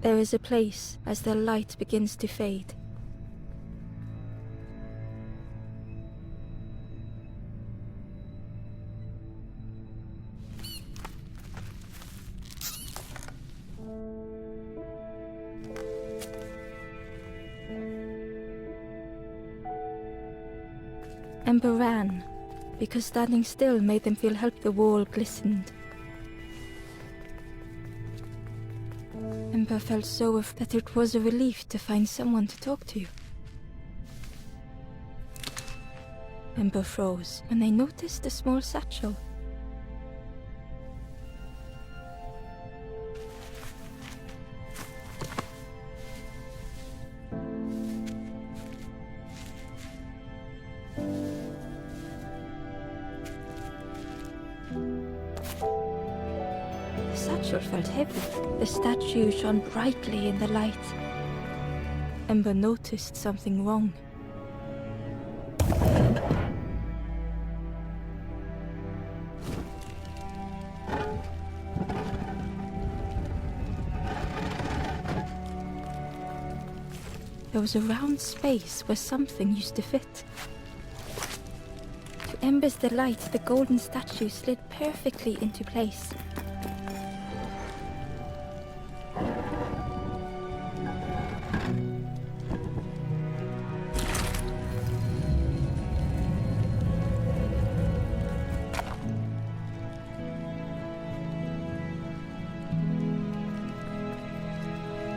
There is a place as the light begins to fade. Ember ran, because standing still made them feel help. The wall glistened. Ember felt so that it was a relief to find someone to talk to. Ember froze when they noticed a small satchel. The satchel felt heavy. The statue shone brightly in the light. Ember noticed something wrong. There was a round space where something used to fit. To Ember's delight, the golden statue slid perfectly into place.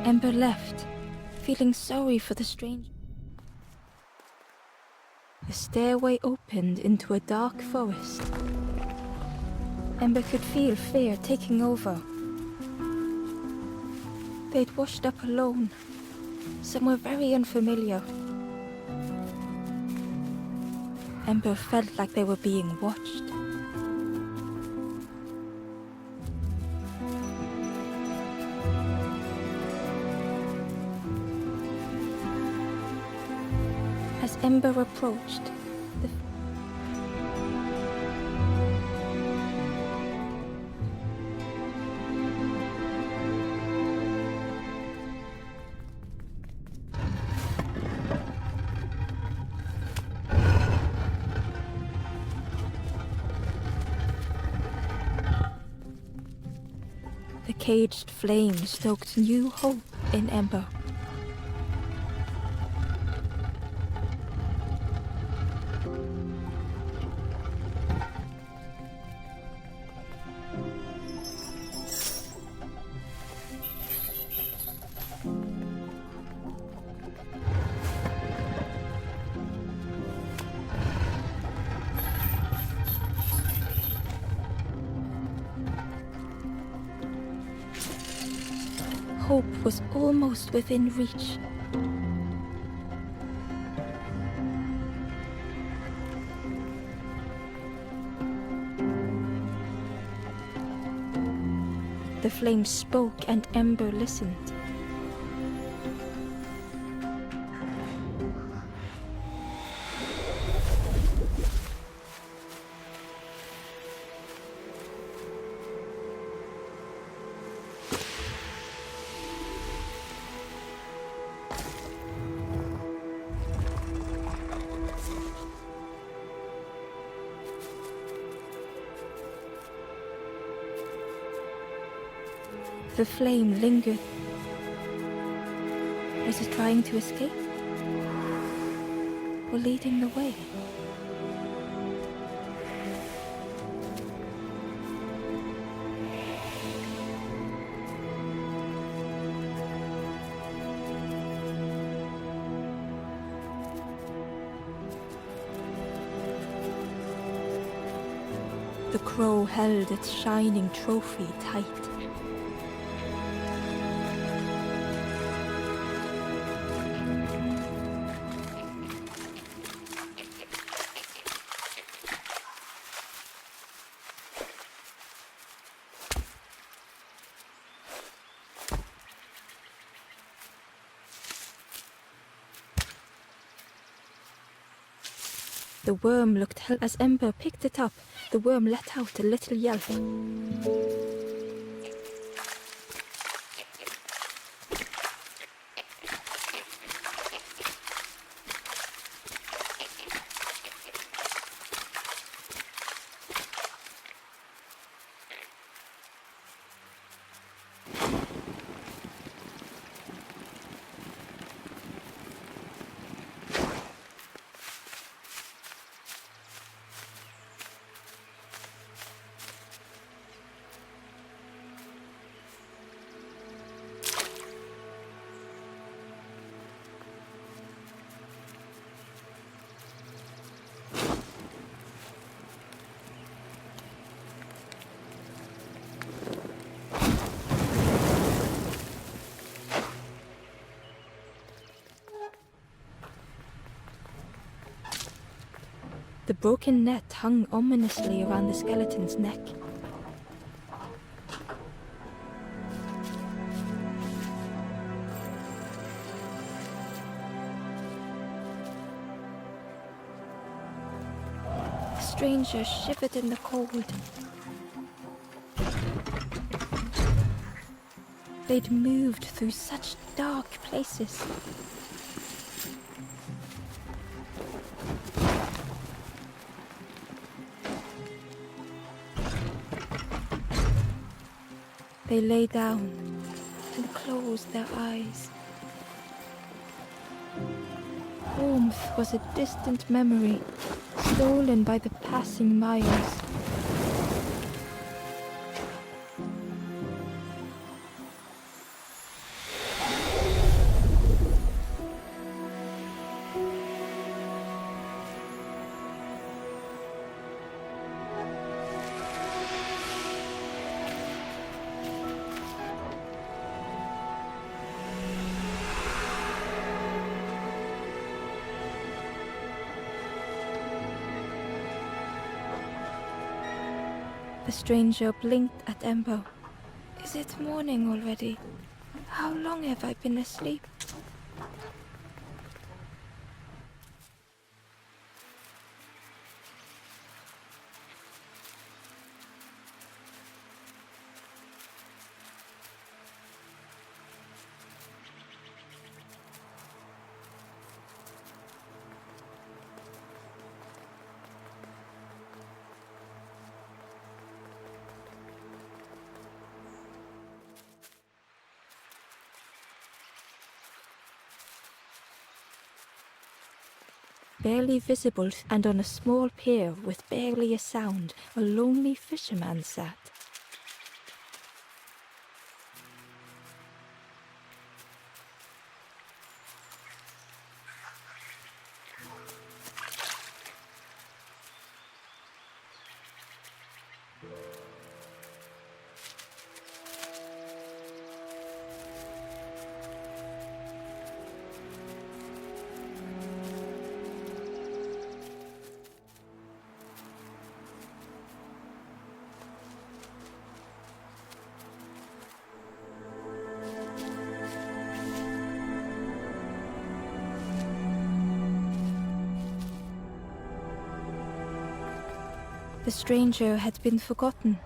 Ember left, feeling sorry for the stranger. The stairway opened into a dark forest. Ember could feel fear taking over. They'd washed up alone, somewhere very unfamiliar. Ember felt like they were being watched. As Ember approached, the caged flame stoked new hope in Ember. Hope was almost within reach. The flame spoke and Ember listened. The flame lingered. Was it trying to escape? Or leading the way? The crow held its shining trophy tight. The worm looked helpless. As Ember picked it up, the worm let out a little yelp. The broken net hung ominously around the skeleton's neck. The stranger shivered in the cold. They'd moved through such dark places. They lay down and closed their eyes. Warmth was a distant memory, stolen by the passing miles. The stranger blinked at Embo. Is it morning already? How long have I been asleep? Barely visible and on a small pier with barely a sound, a lonely fisherman sat. The stranger had been forgotten.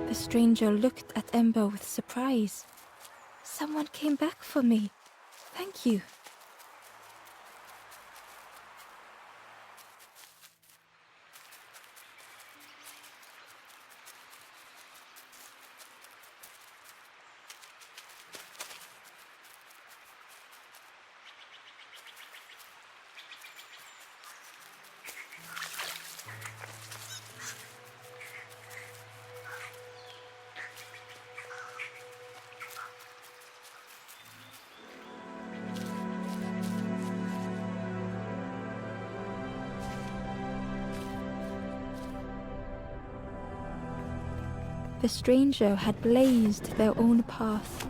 The stranger looked at Ember with surprise. Someone came back for me. Thank you. The stranger had blazed their own path.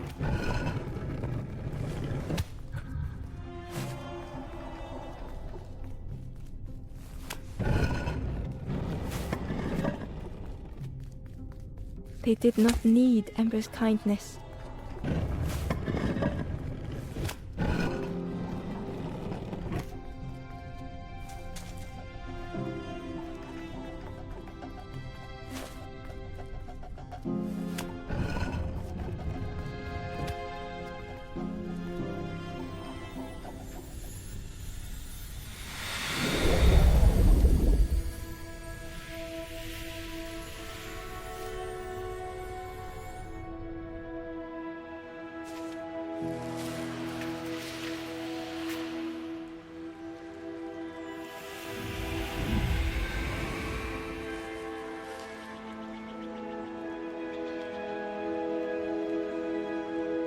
They did not need Ember's kindness.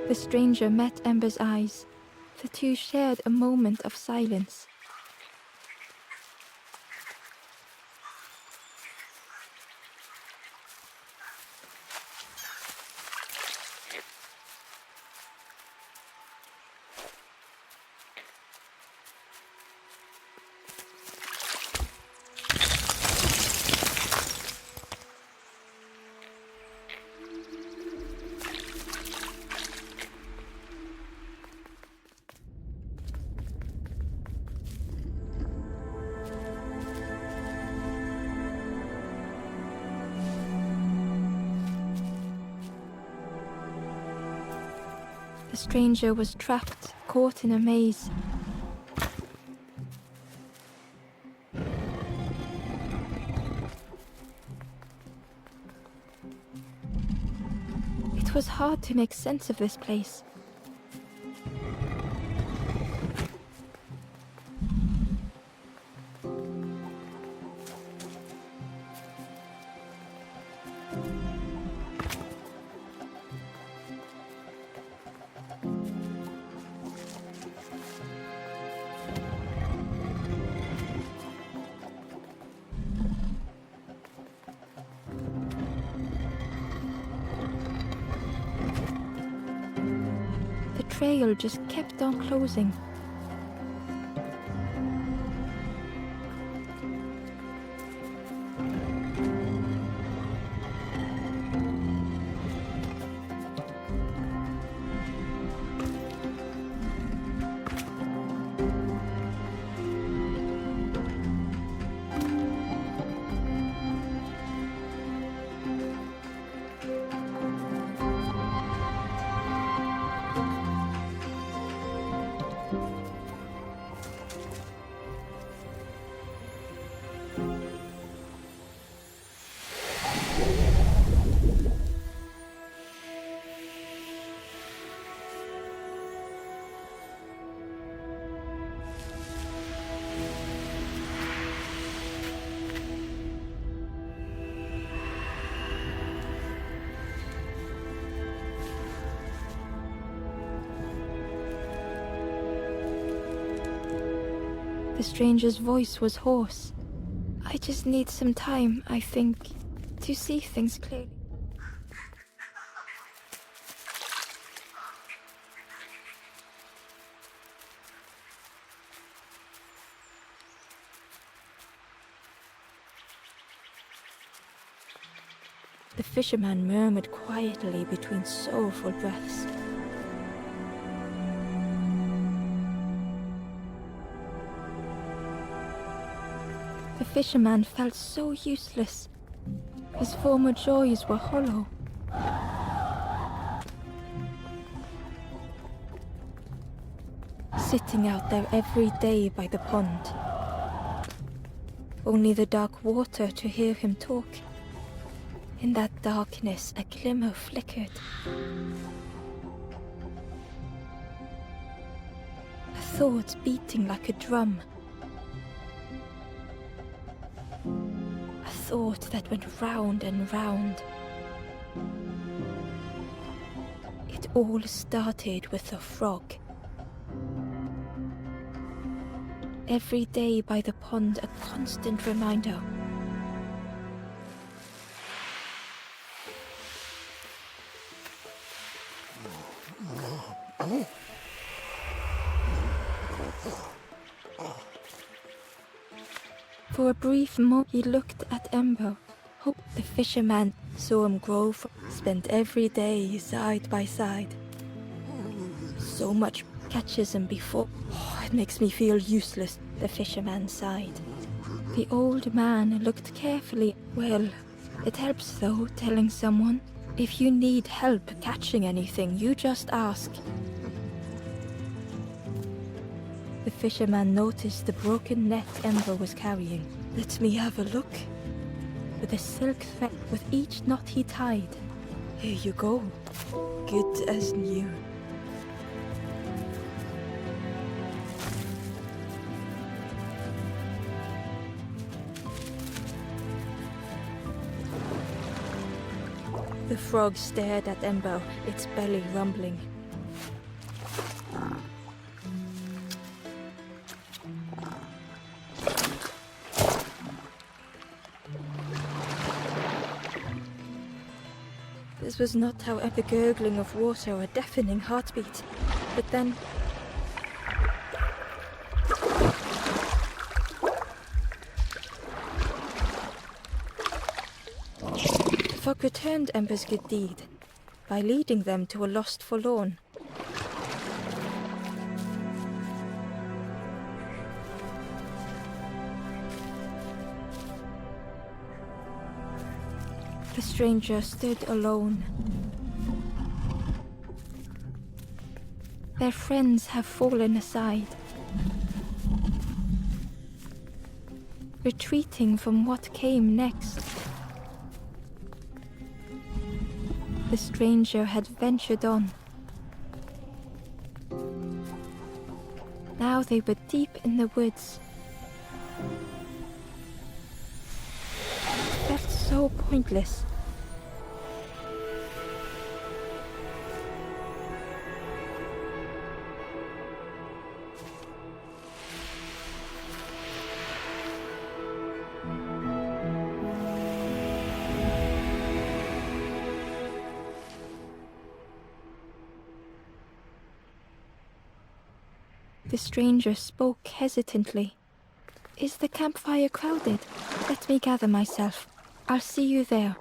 The stranger met Ember's eyes. The two shared a moment of silence. The stranger was trapped, caught in a maze. It was hard to make sense of this place. The trail just kept on closing. The stranger's voice was hoarse. I just need some time, I think, to see things clearly. The fisherman murmured quietly between sorrowful breaths. The fisherman felt so useless. His former joys were hollow. Sitting out there every day by the pond. Only the dark water to hear him talk. In that darkness, a glimmer flickered. A thought beating like a drum. A thought that went round and round. It all started with a frog. Every day by the pond, a constant reminder. For a brief moment he looked at Ember. Hope the fisherman saw him grow, spent every day side by side. So much catches him before. Oh, it makes me feel useless, the fisherman sighed. The old man looked carefully. Well, it helps though, telling someone. If you need help catching anything, you just ask. The fisherman noticed the broken net Ember was carrying. Let me have a look. With a silk thread with each knot he tied. Here you go. Good as new. The frog stared at Ember, its belly rumbling. This was not how the gurgling of water or a deafening heartbeat. But then... the fog returned Ember's good deed by leading them to a lost Forlorn. The stranger stood alone. Their friends have fallen aside, retreating from what came next. The stranger had ventured on. Now they were deep in the woods. It felt so pointless. The stranger spoke hesitantly. Is the campfire crowded? Let me gather myself. I'll see you there.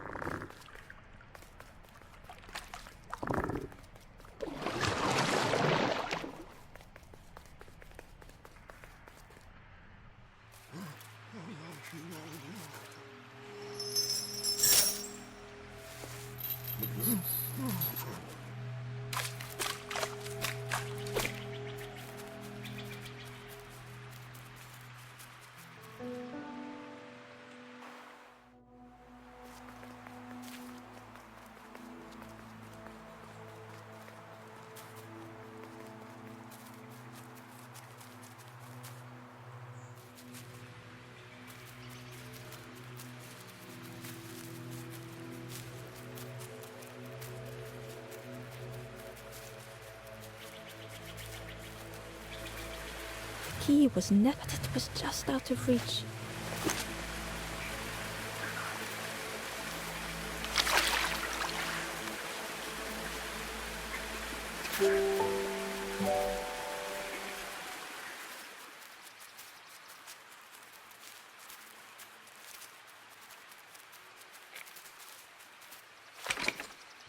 The key was but it was just out of reach.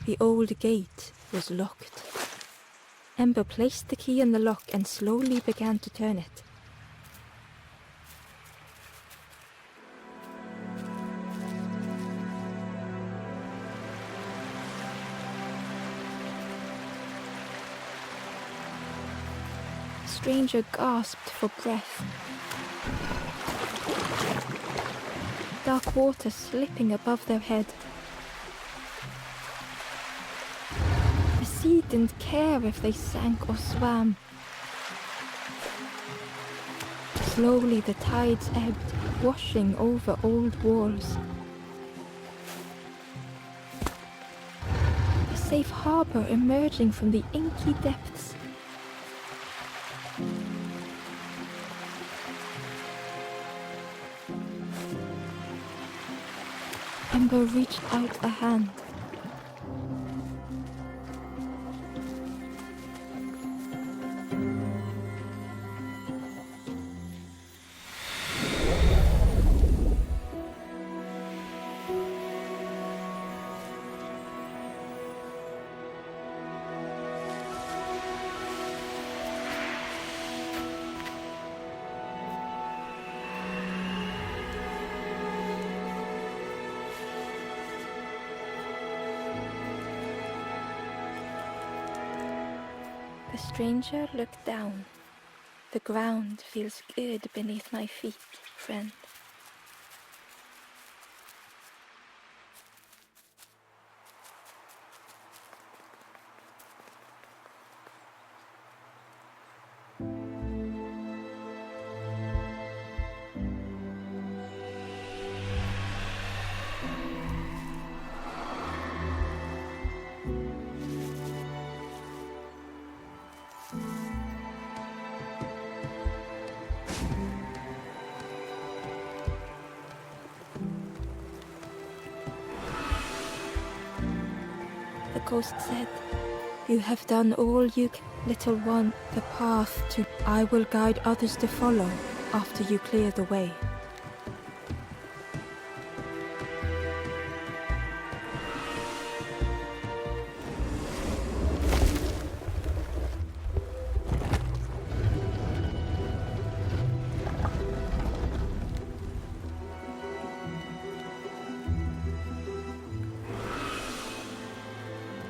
The old gate was locked. Ember placed the key in the lock and slowly began to turn it. The stranger gasped for breath. Dark water slipping above their head. The sea didn't care if they sank or swam. Slowly the tides ebbed, washing over old walls. A safe harbor emerging from the inky depths. Ember reached out a hand. The stranger looked down. The ground feels good beneath my feet, friend. ghost said. You have done all you can, little one. The path to I will guide others to follow after you clear the way.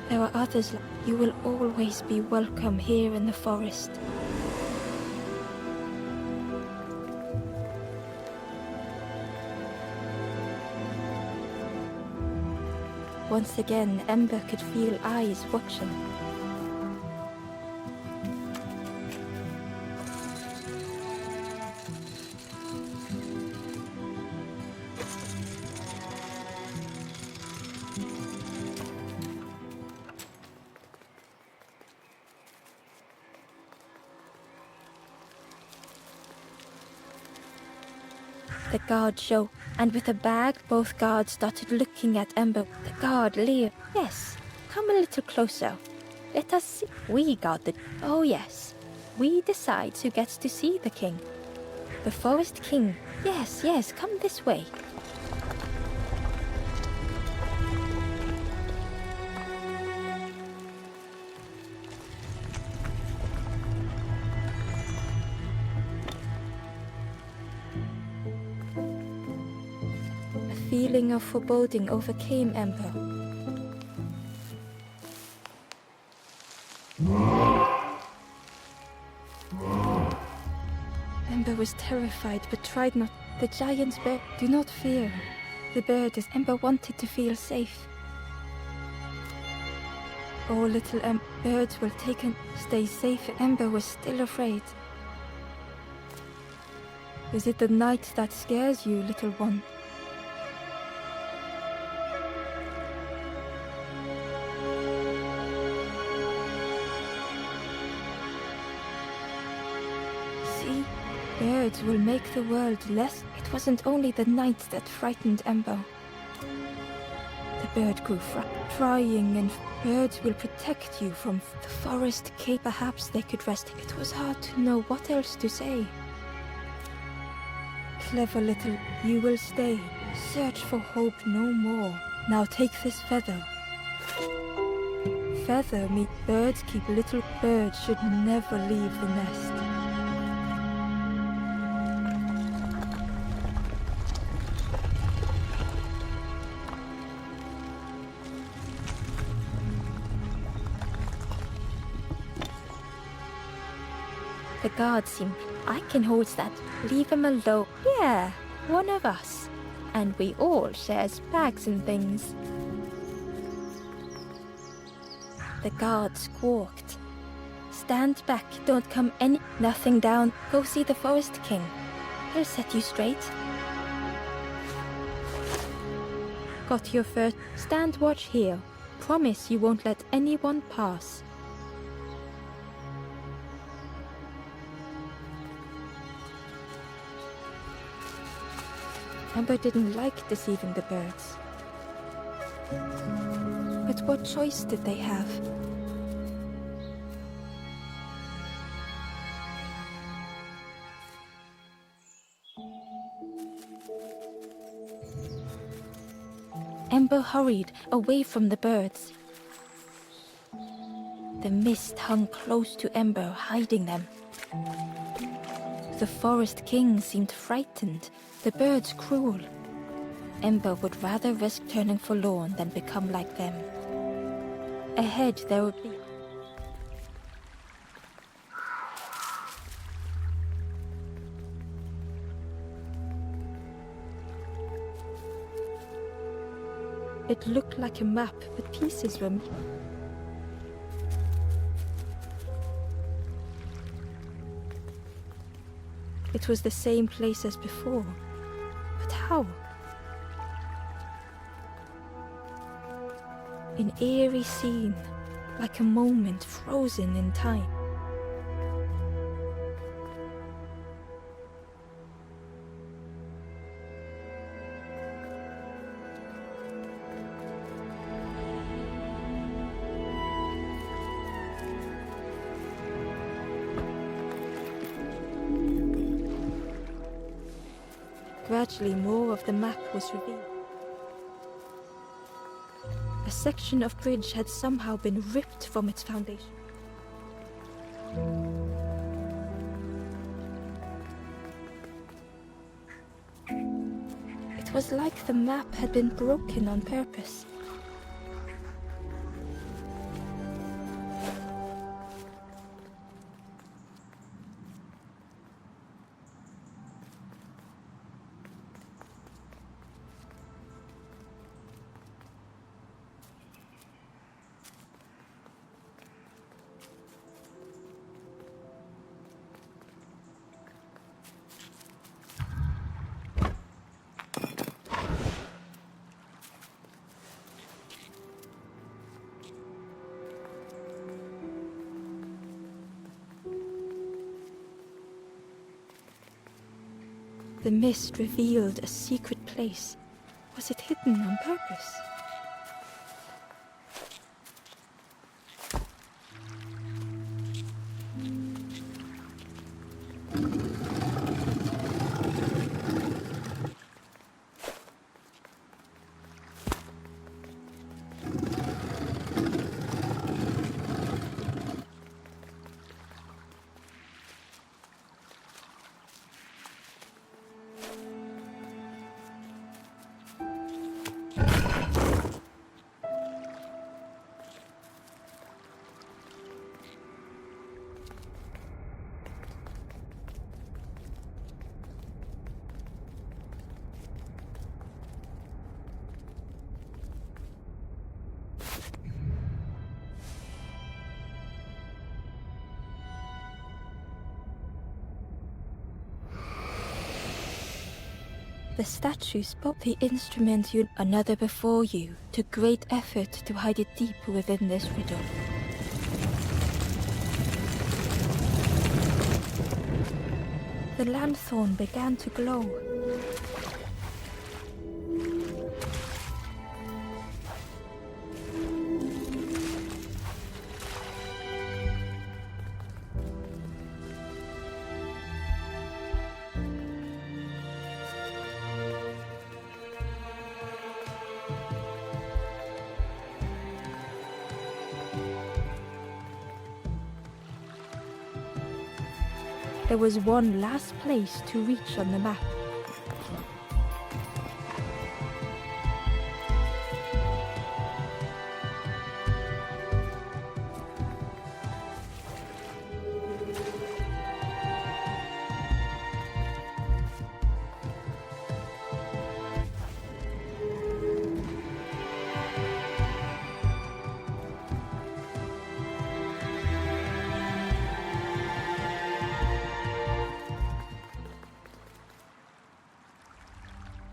There are others. You will always be welcome here in the forest. Once again, Ember could feel eyes watching. The guard showed, and with a bag, both guards started looking at Ember. The guard leered. Yes, come a little closer. Let us see. We guard the... Oh yes, we decide who gets to see the king. The forest king. Yes, yes, come this way. A feeling of foreboding overcame Ember. Ember was terrified but tried not. The giant's bird. Do not fear. The bird as Ember wanted to feel safe. Oh, little birds will take and stay safe. Ember was still afraid. Is it the night that scares you, little one? See? Birds will make the world less. It wasn't only the night that frightened Ember. The bird grew trying, and birds will protect you from the forest king. Perhaps they could rest. It was hard to know what else to say. Clever little, you will stay. Search for hope no more. Now take this feather. Feather me. Birds keep little. Birds should never leave the nest. The guard seemed, I can hold that. Leave him alone. Yeah, one of us. And we all shares bags and things. The guard squawked. Stand back, don't come any. Nothing down. Go see the forest king. He'll set you straight. Got your first. Stand watch here. Promise you won't let anyone pass. Ember didn't like deceiving the birds. But what choice did they have? Ember hurried away from the birds. The mist hung close to Ember, hiding them. The forest king seemed frightened, the birds cruel. Ember would rather risk turning forlorn than become like them. Ahead there would be... It looked like a map, but pieces were... It was the same place as before. But how? An eerie scene, like a moment frozen in time. gradually more of the map was revealed. A section of bridge had somehow been ripped from its foundation. It was like the map had been broken on purpose. The mist revealed a secret place. Was it hidden on purpose? The statue spoke the instrument you another before you took great effort to hide it deep within this riddle. The lanthorn began to glow. There was one last place to reach on the map.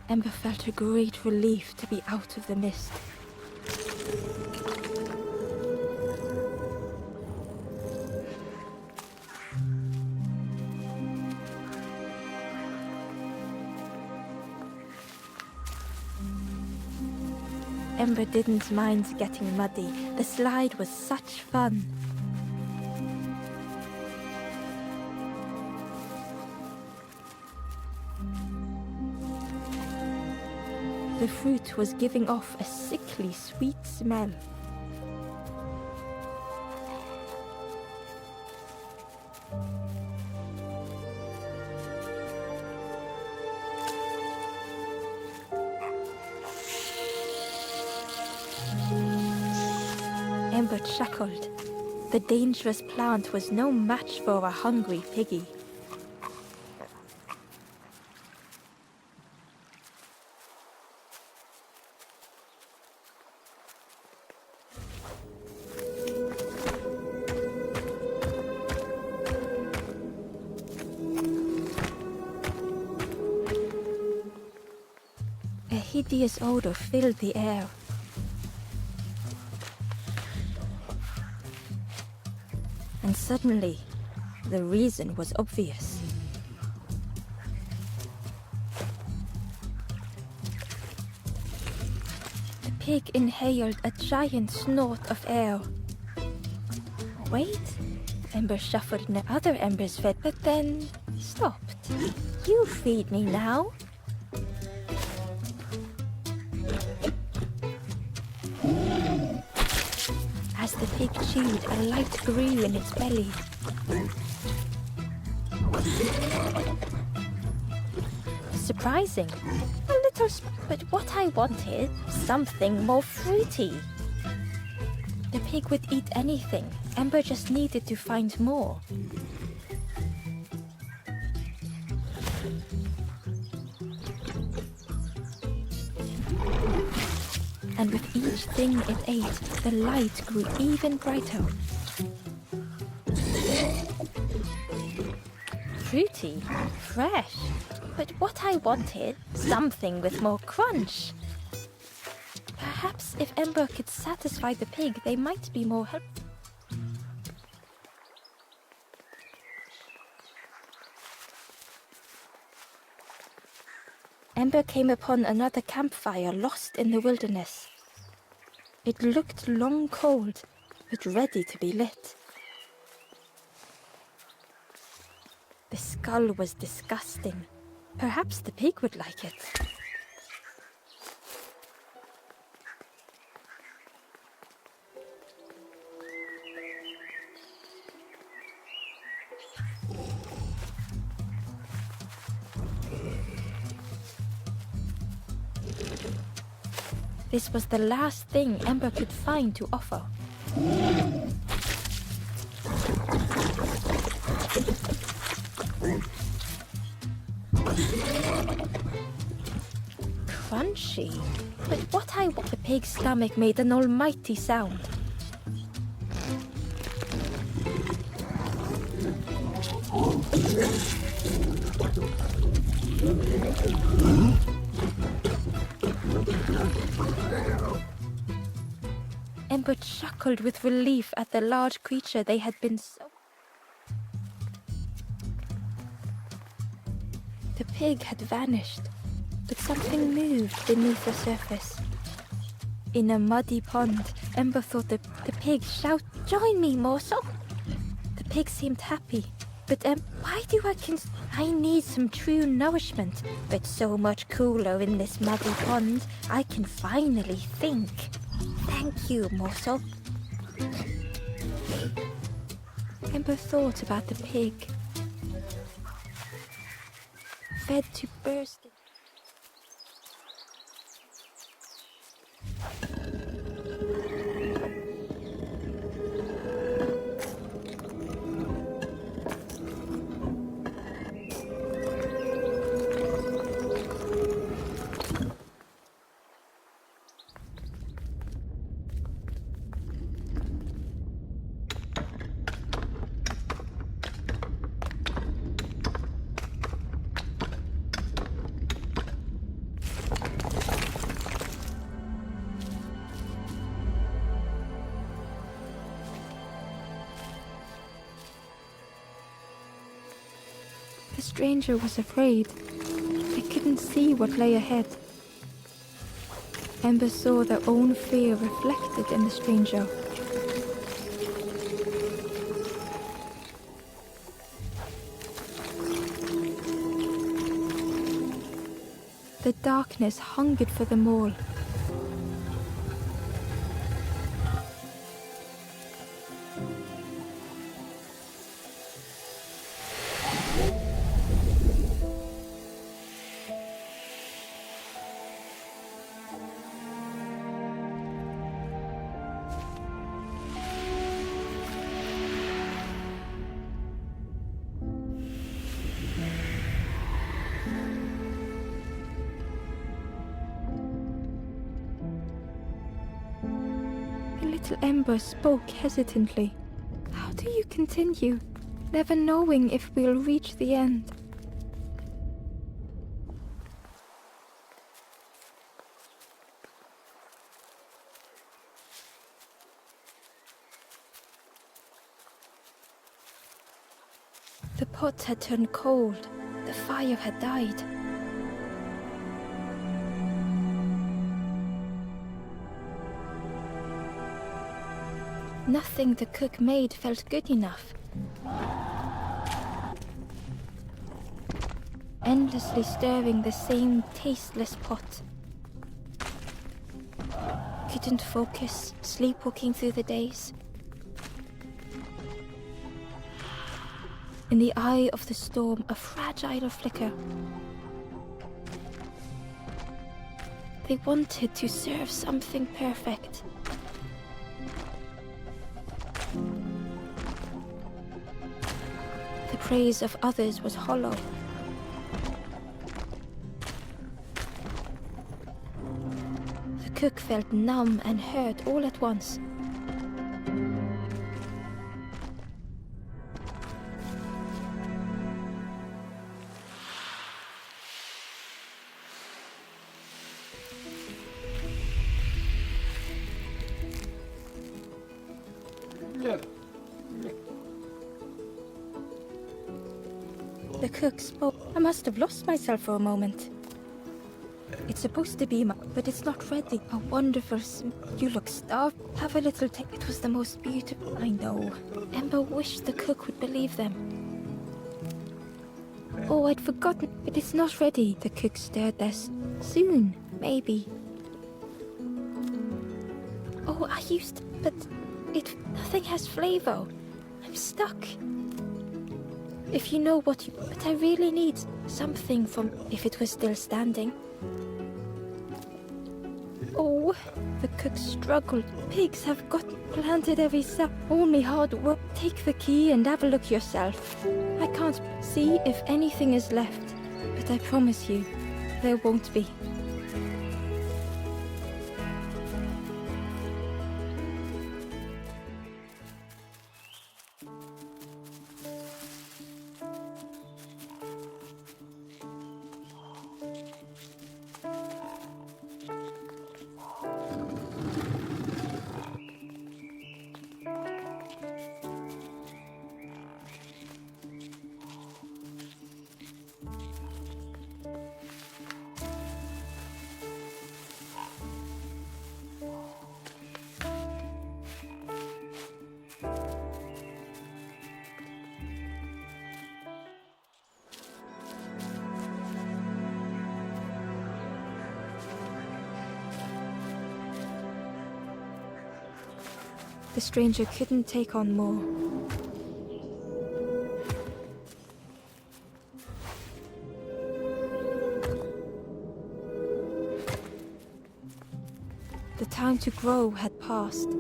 Ember felt a great relief to be out of the mist. Ember didn't mind getting muddy. The slide was such fun. The fruit was giving off a sickly sweet smell. Ember chuckled. The dangerous plant was no match for a hungry piggy. A hideous odor filled the air. And suddenly, the reason was obvious. The pig inhaled a giant snort of air. Wait, Ember shuffled and the other embers fed, but then stopped. You feed me now. the pig chewed, a light grew in its belly. Surprising. A little but what I wanted, something more fruity. The pig would eat anything. Ember just needed to find more. And with each thing it ate, the light grew even brighter. Fruity, fresh, but what I wanted, something with more crunch. Perhaps if Ember could satisfy the pig, they might be more helpful. Ember came upon another campfire lost in the wilderness. It looked long cold, but ready to be lit. The skull was disgusting. Perhaps the pig would like it. This was the last thing Ember could find to offer. Crunchy, but what I want. The pig's stomach made an almighty sound. Ember chuckled with relief at the large creature they had been so... The pig had vanished, but something moved beneath the surface. In a muddy pond, Ember thought the pig shout, "Join me, morsel!" The pig seemed happy, but why do I need some true nourishment, but so much cooler in this muddy pond, I can finally think. Thank you, morsel. Ember thought about the pig. Fed to bursting. The stranger was afraid. They couldn't see what lay ahead. Ember saw their own fear reflected in the stranger. The darkness hungered for them all. Little Ember spoke hesitantly. How do you continue, never knowing if we'll reach the end? The pot had turned cold. The fire had died. Nothing the cook made felt good enough. Endlessly stirring the same tasteless pot. Couldn't focus, sleepwalking through the days. In the eye of the storm, a fragile flicker. They wanted to serve something perfect. The praise of others was hollow. The cook felt numb and hurt all at once. The cook spoke. I must have lost myself for a moment. It's supposed to be, but it's not ready. A wonderful You look starved. Have a little It was the most beautiful. I know. Ember wished the cook would believe them. Oh, I'd forgotten. But it's not ready. The cook stared this. Soon, maybe. Oh, but nothing has flavor. I'm stuck. If you know what you... But I really need something from... If it was still standing. Oh, the cook struggled. Pigs have planted every cell. Only hard work. Take the key and have a look yourself. I can't see if anything is left. But I promise you, there won't be. The stranger couldn't take on more. The time to grow had passed.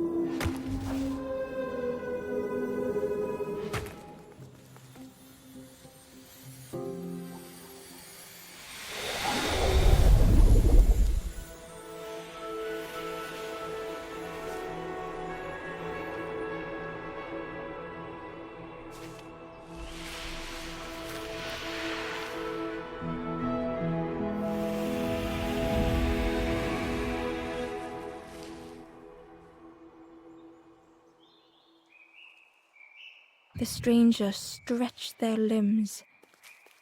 The stranger stretched their limbs.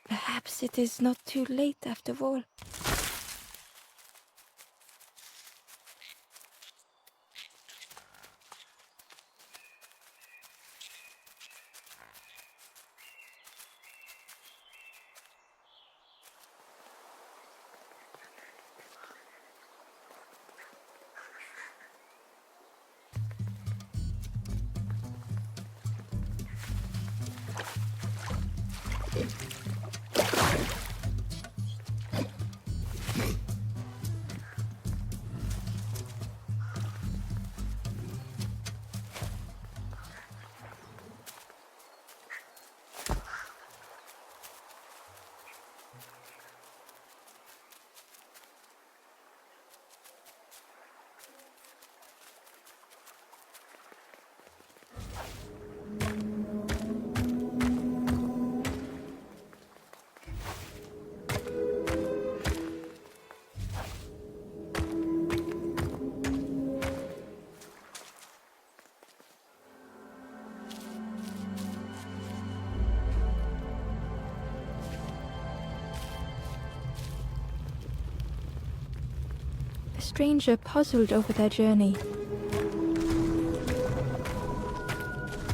Perhaps it is not too late after all. The stranger puzzled over their journey.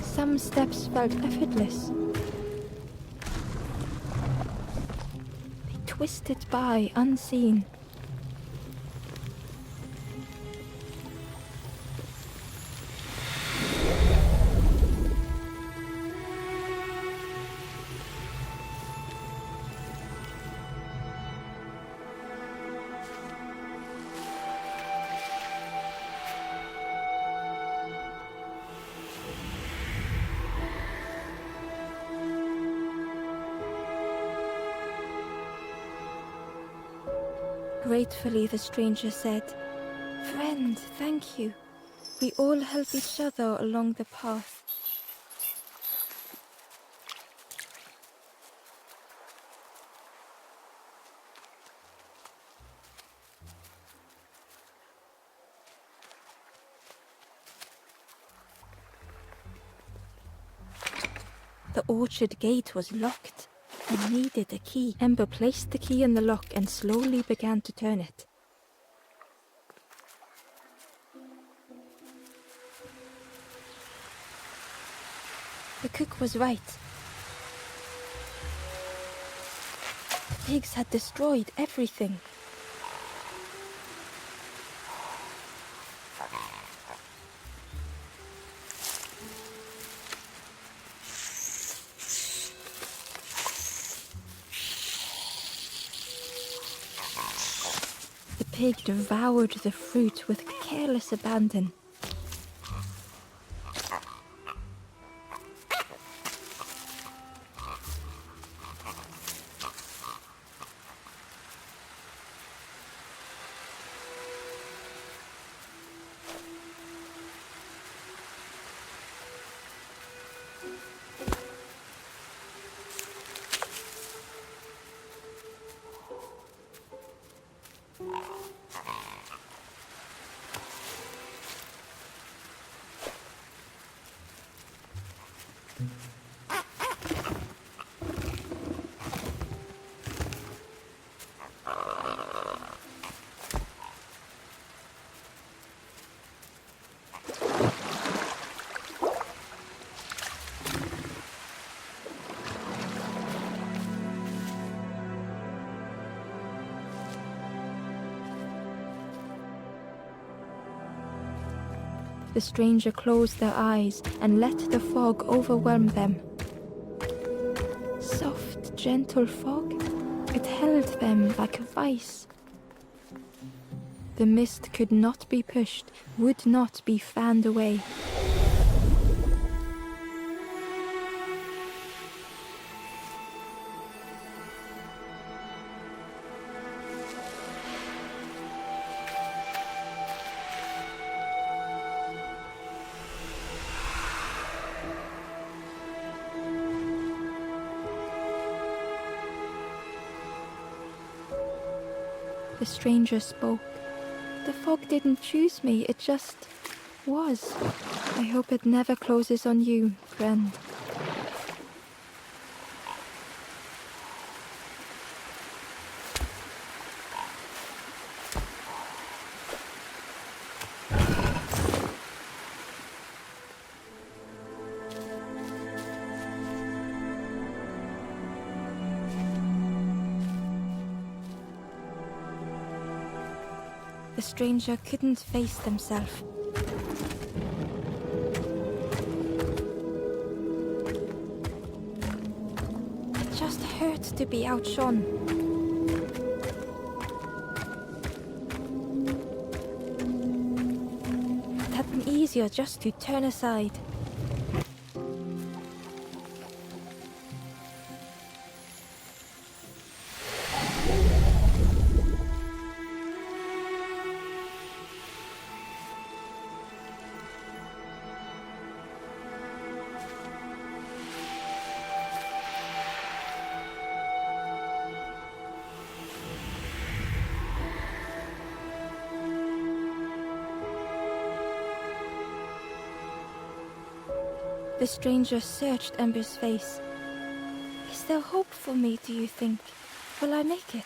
Some steps felt effortless. They twisted by unseen. Gratefully, the stranger said, "Friend, thank you. We all help each other along the path." The orchard gate was locked and needed a key. Ember placed the key in the lock and slowly began to turn it. The cook was right. The pigs had destroyed everything. The pig devoured the fruit with careless abandon. The stranger closed their eyes and let the fog overwhelm them. Soft, gentle fog, it held them like a vice. The mist could not be pushed, would not be fanned away. The stranger spoke. "The fog didn't choose me, it just was. I hope it never closes on you, friend." The stranger couldn't face themselves. It just hurt to be outshone. It had been easier just to turn aside. The stranger searched Ember's face. "Is there hope for me, do you think? Will I make it?"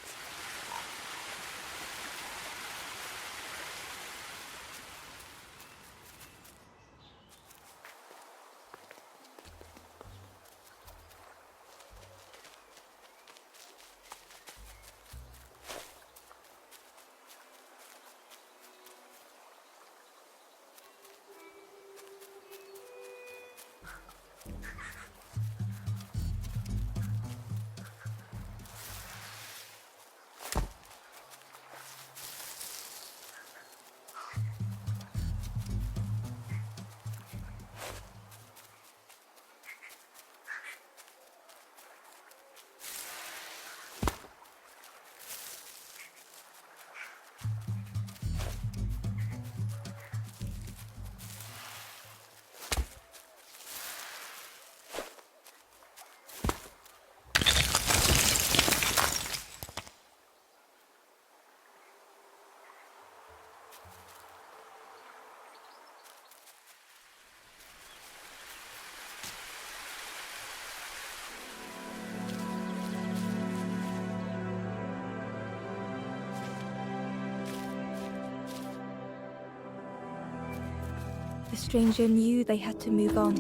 The stranger knew they had to move on.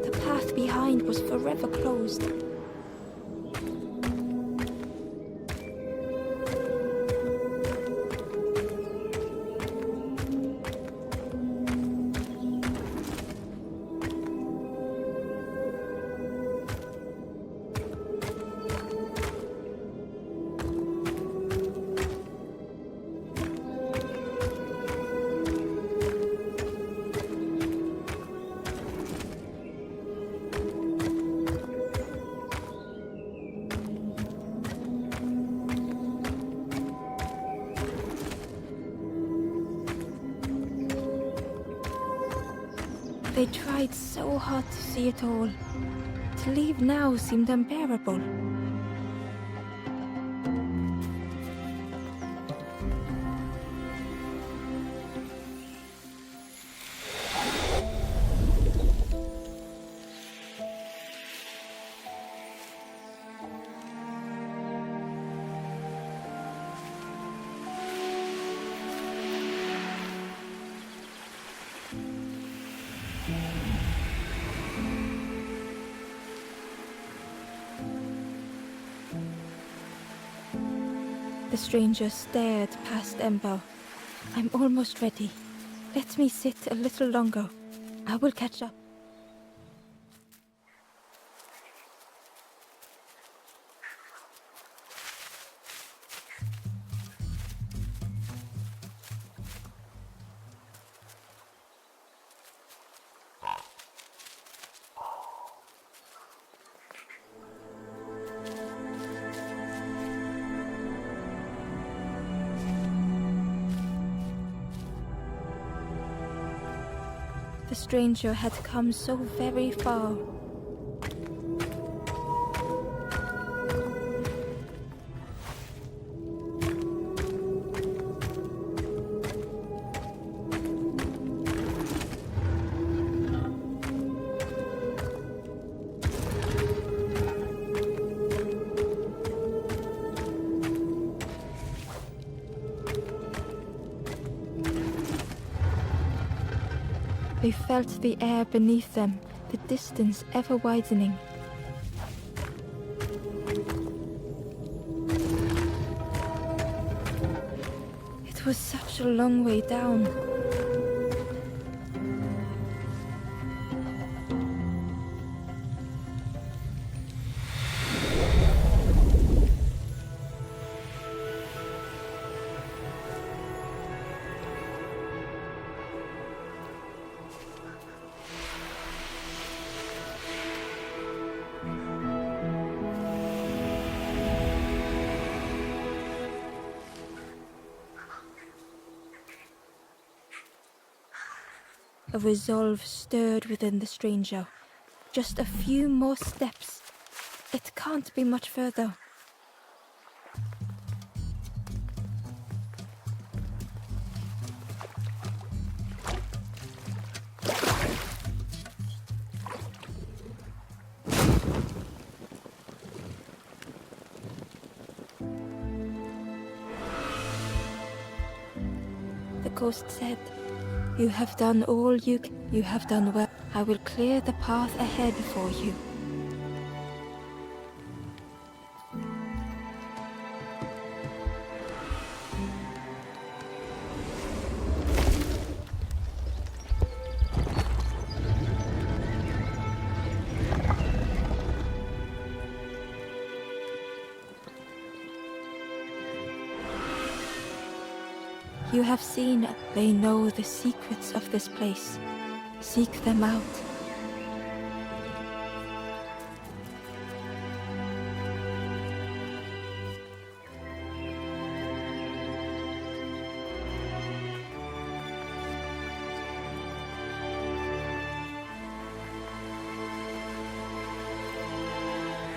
The path behind was forever closed. They tried so hard to see it all. To leave now seemed unbearable. The stranger stared past Ember. I'm almost ready. Let me sit a little longer. I will catch up. The stranger had come so very far. They felt the air beneath them, the distance ever widening. It was such a long way down. A resolve stirred within the stranger. Just a few more steps. It can't be much further. The ghost said, "You have done all you have done well. I will clear the path ahead for you." You have seen, they know the secrets of this place. Seek them out.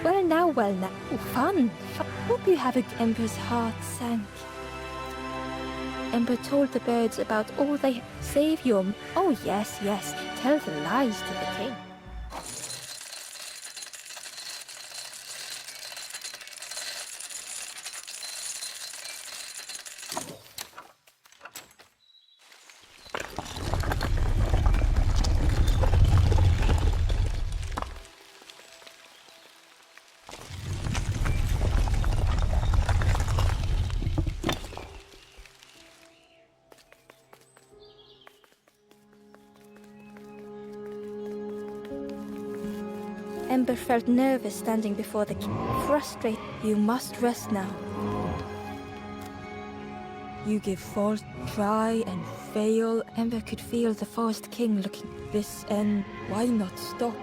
Well now. Oh, fun. Hope you have a Emperor's heart sank. Ember told the birds about all they save your... Oh, yes. Tell the lies to the king. Ember felt nervous standing before the king. Frustrated, you must rest now. You give false, try and fail. Ember could feel the Forest King looking. This end, why not stop?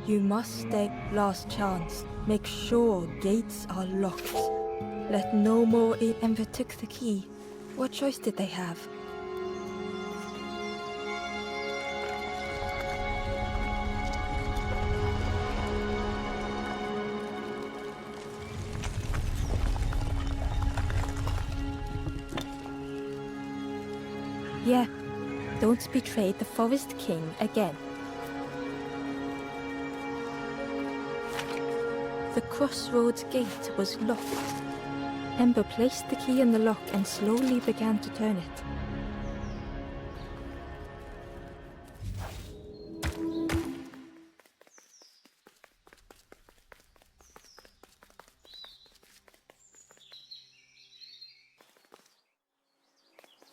You must stay. Last chance. Make sure gates are locked. Let no more in. Ember took the key. What choice did they have? Yeah, don't betray the Forest King again. The crossroads gate was locked. Ember placed the key in the lock and slowly began to turn it.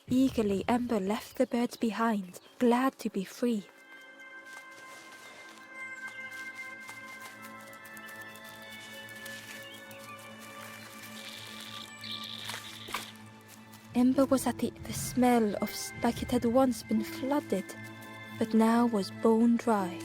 Eagerly, Ember left the birds behind, glad to be free. Ember was at the smell of like it had once been flooded, but now was bone dry.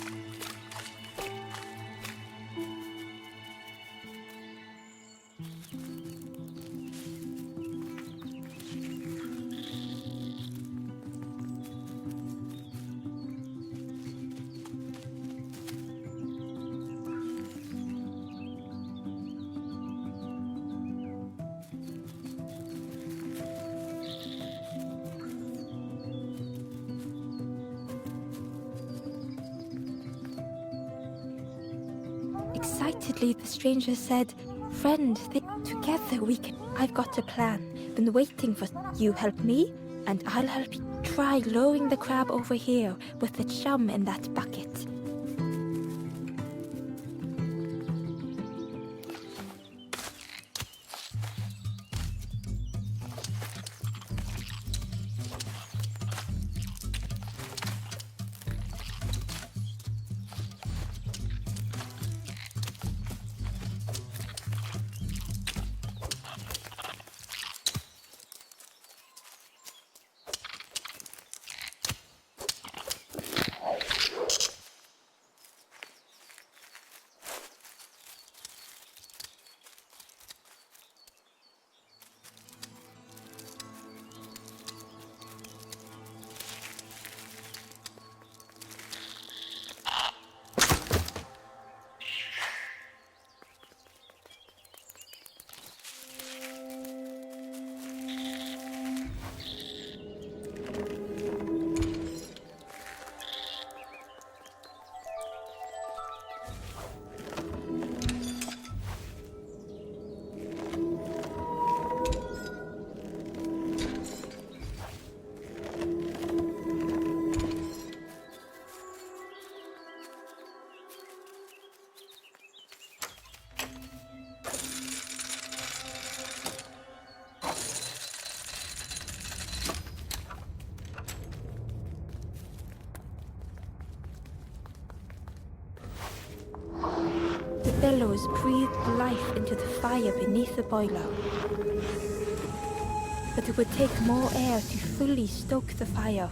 Excitedly, the stranger said, "Friend, together we can. I've got a plan. Been waiting for you. Help me, and I'll help you. Try lowering the crab over here with the chum in that bucket." The bellows breathed life into the fire beneath the boiler. But it would take more air to fully stoke the fire.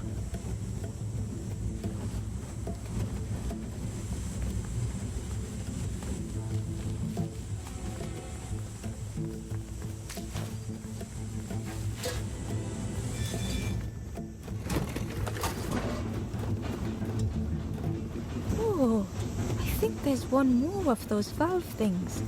Oh, I think there's one more of those valve things.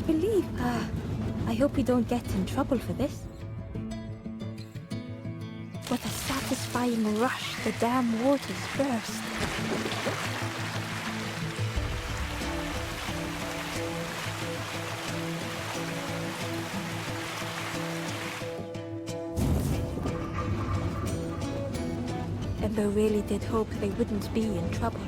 Believe. I hope we don't get in trouble for this. With a satisfying rush, the dam waters burst. Ember really did hope they wouldn't be in trouble.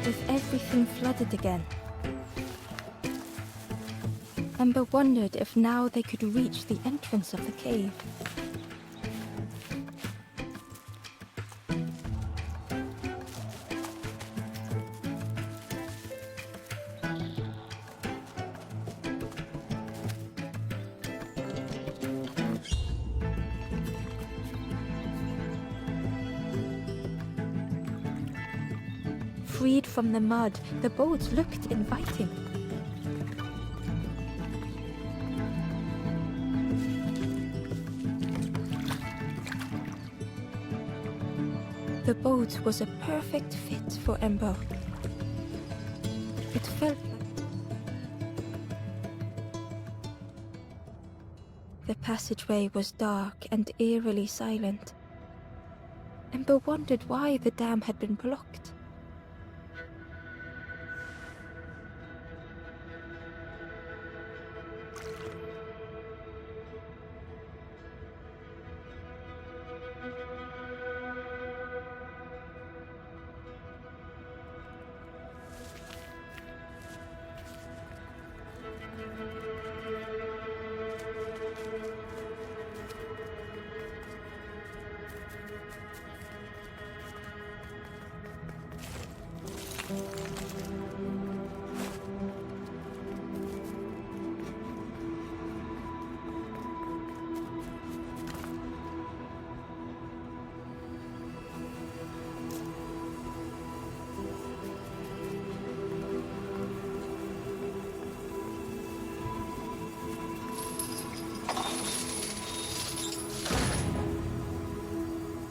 With everything flooded again, Ember wondered if now they could reach the entrance of the cave. Freed from the mud, the boat looked inviting. The boat was a perfect fit for Ember. It felt like the passageway was dark and eerily silent. Ember wondered why the dam had been blocked.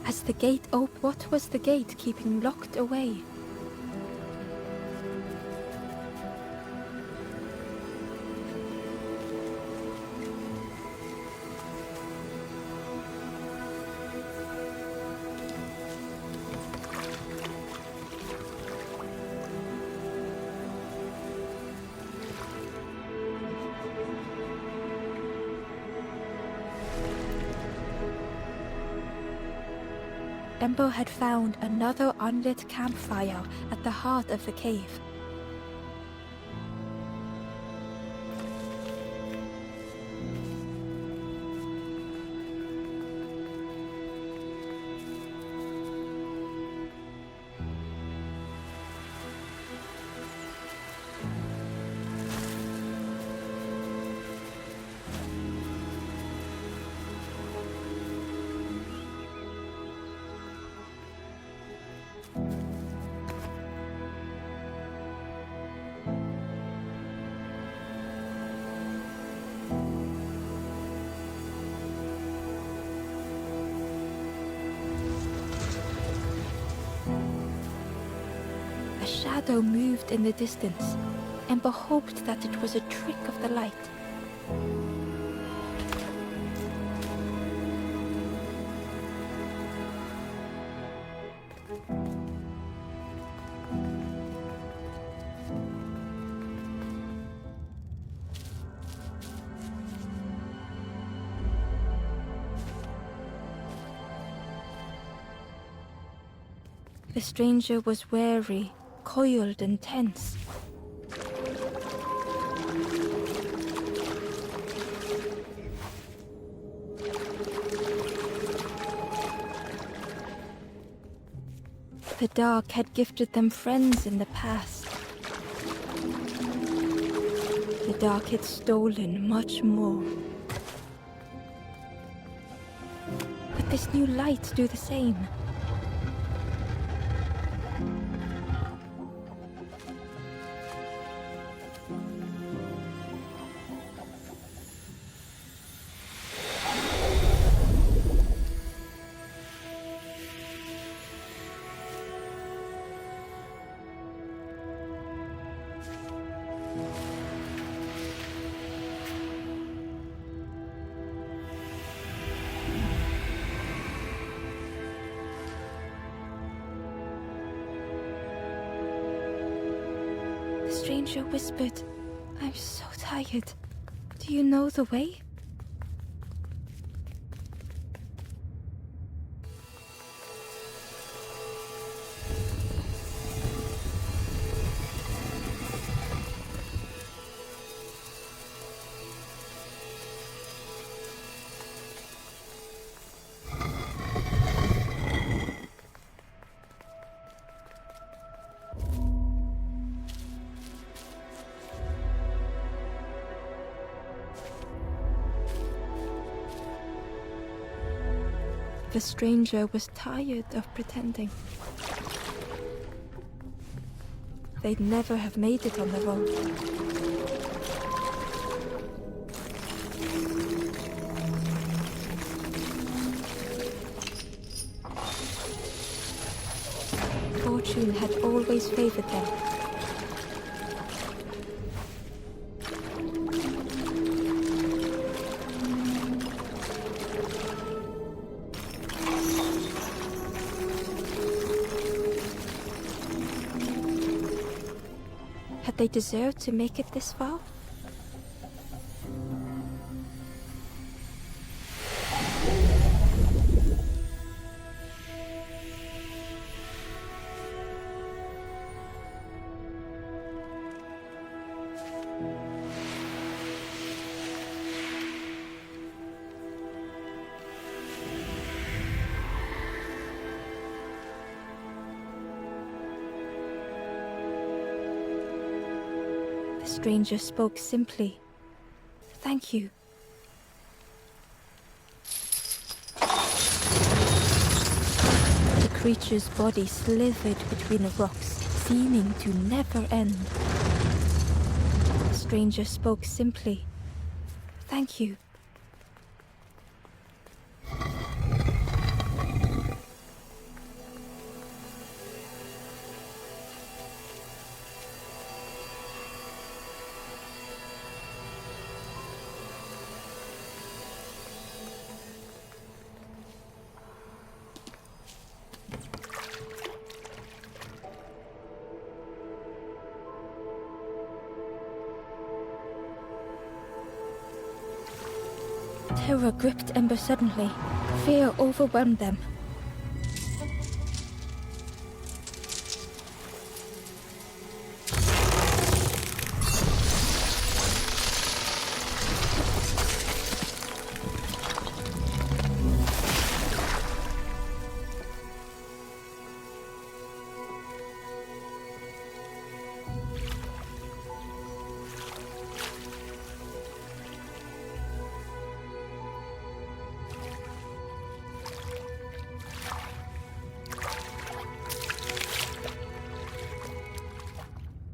As the gate opened, what was the gate keeping locked away? Ember had found another unlit campfire at the heart of the cave. A shadow moved in the distance. Ember hoped that it was a trick of the light. The stranger was wary, coiled and tense. The dark had gifted them friends in the past. The dark had stolen much more. Would this new light do the same? The stranger whispered, "I'm so tired. Do you know the way?" The stranger was tired of pretending. They'd never have made it on their own. Fortune had always favored them. Had they deserved to make it this far? The stranger spoke simply. "Thank you." The creature's body slithered between the rocks, seeming to never end. The stranger spoke simply. "Thank you." Terror gripped Ember suddenly. Fear overwhelmed them.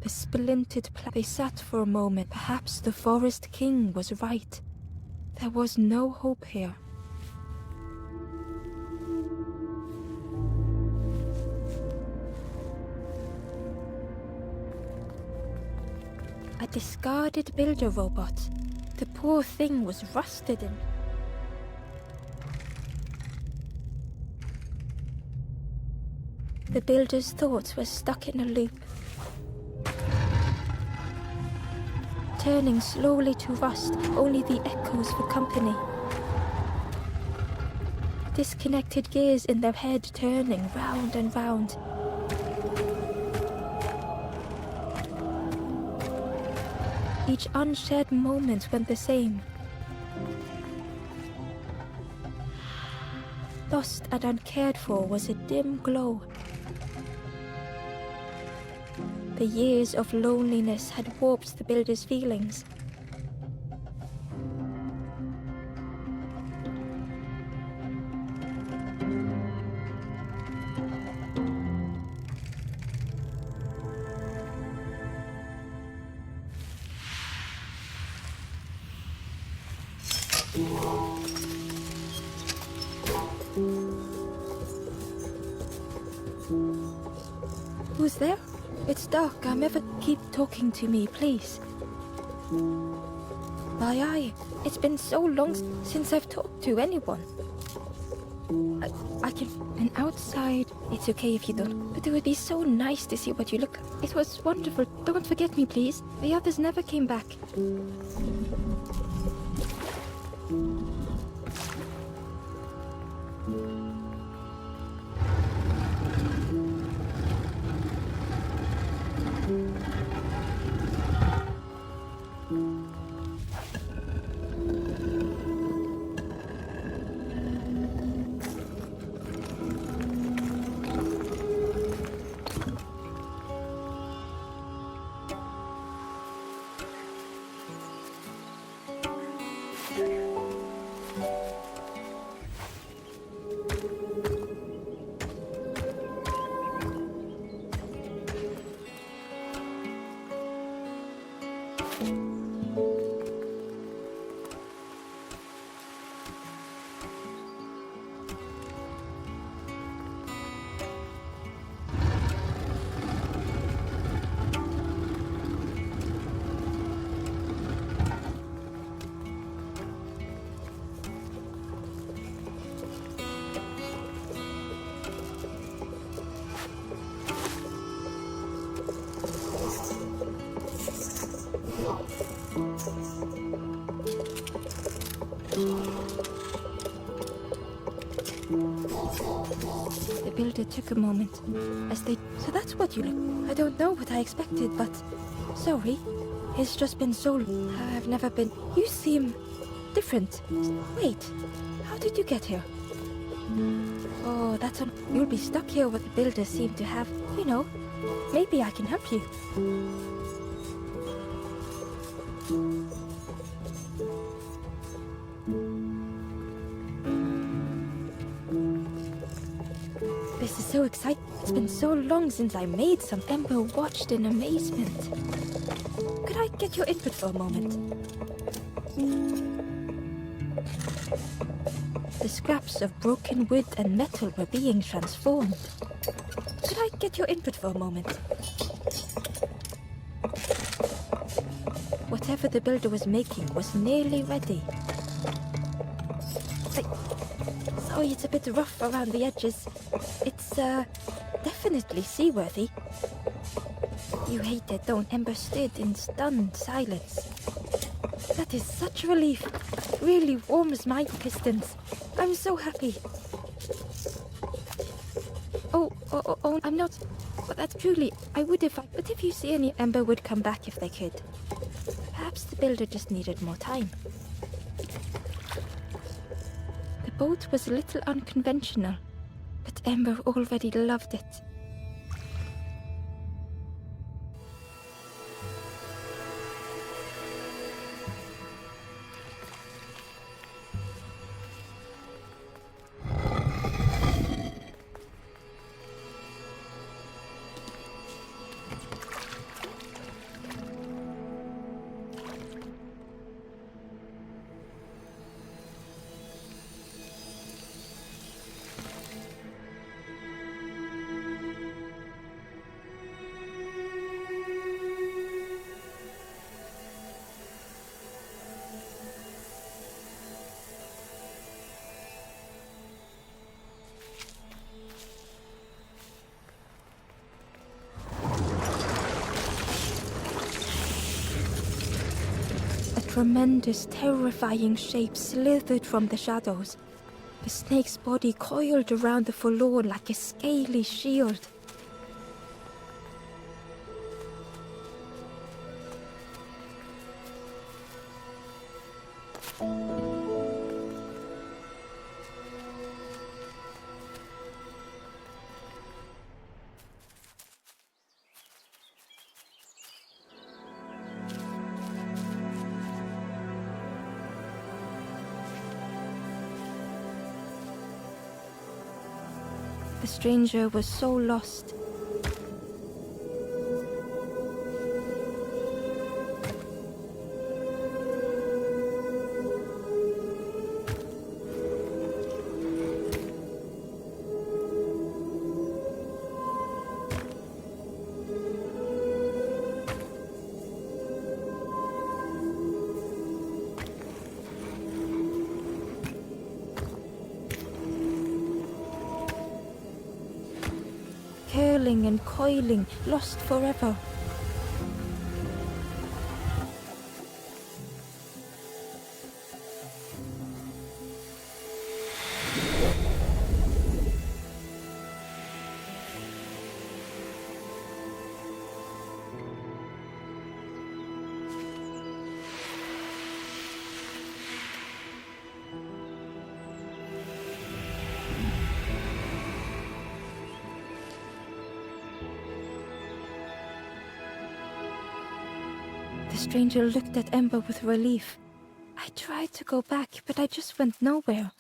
The splintered they sat for a moment. Perhaps the Forest King was right. There was no hope here. A discarded builder robot. The poor thing was rusted in. The builder's thoughts were stuck in a loop, turning slowly to rust, only the echoes for company. Disconnected gears in their head turning round and round. Each unshared moment went the same. Lost and uncared for was a dim glow. The years of loneliness had warped the builder's feelings. Who's there? It's dark. Keep talking to me, please. Aye. It's been so long since I've talked to anyone. I can... And outside, it's okay if you don't. But it would be so nice to see what you look like. It was wonderful. Don't forget me, please. The others never came back. The builder took a moment as they... So that's what you look... I don't know what I expected, but... Sorry. It's just been so... I've never been... You seem... different. Wait. How did you get here? Oh, that's on... You'll be stuck here what the builders seem to have. You know, maybe I can help you. This is so exciting. It's been so long since I made some. Ember watched in amazement. Could I get your input for a moment? The scraps of broken wood and metal were being transformed. Could I get your input for a moment? Whatever the builder was making was nearly ready. Sorry, it's a bit rough around the edges. It's, definitely seaworthy. You hate it, don't? Ember stood in stunned silence. That is such relief. Really warms my pistons. I'm so happy. Oh, I'm not... But that's truly... I would if I... But if you see any, Ember would come back if they could. Perhaps the builder just needed more time. The boat was a little unconventional, but Ember already loved it. Tremendous, terrifying shape slithered from the shadows. The snake's body coiled around the Forlorn like a scaly shield. The stranger was so lost. coiling and coiling, lost forever. The stranger looked at Ember with relief. I tried to go back, but I just went nowhere.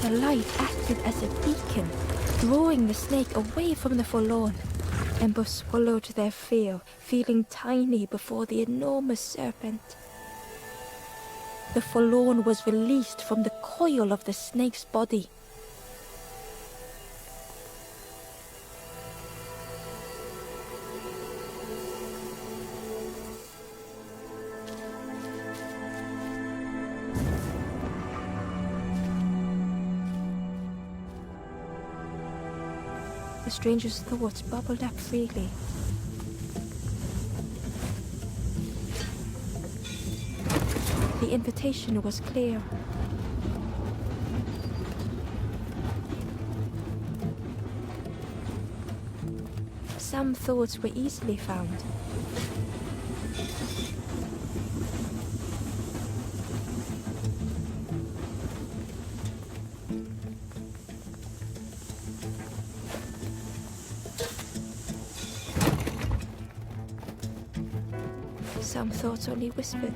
The light acted as a beacon, drawing the snake away from the Forlorn. Ember swallowed their fear, feeling tiny before the enormous serpent. The Forlorn was released from the coil of the snake's body. The stranger's thoughts bubbled up freely. The invitation was clear. Some thoughts were easily found. Some thoughts only whispered.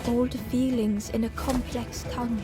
Old feelings in a complex tongue.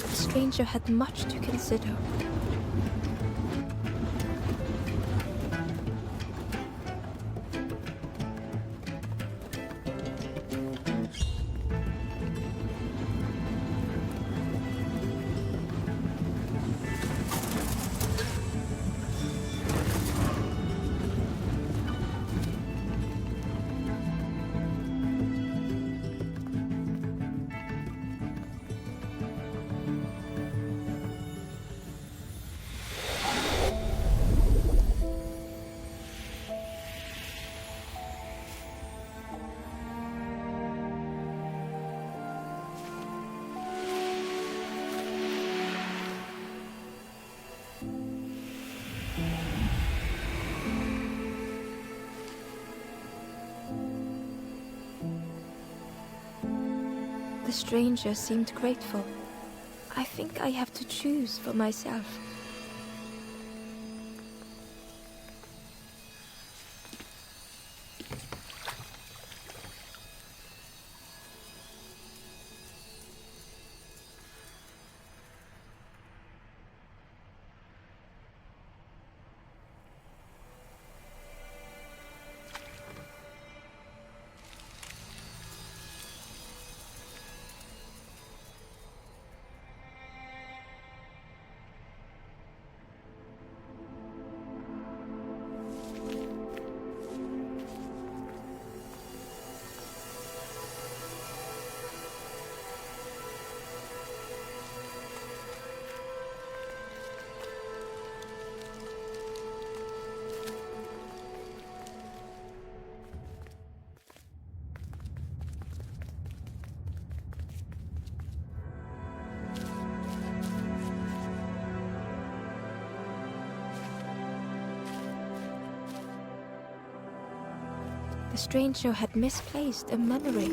The stranger had much to consider. stranger seemed grateful. I think I have to choose for myself. The stranger had misplaced a memory.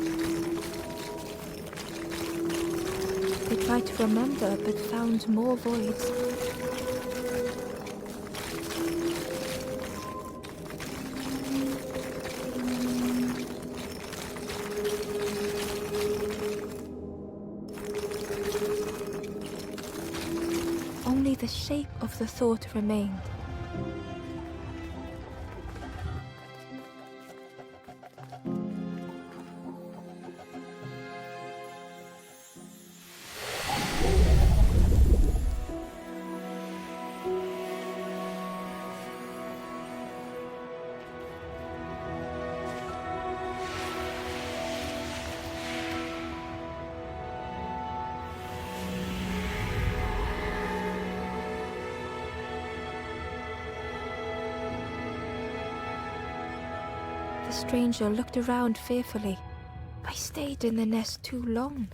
They tried to remember but found more voids. Only the shape of the thought remained. The stranger looked around fearfully. I stayed in the nest too long.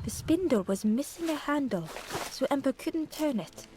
The spindle was missing a handle, so Ember couldn't turn it.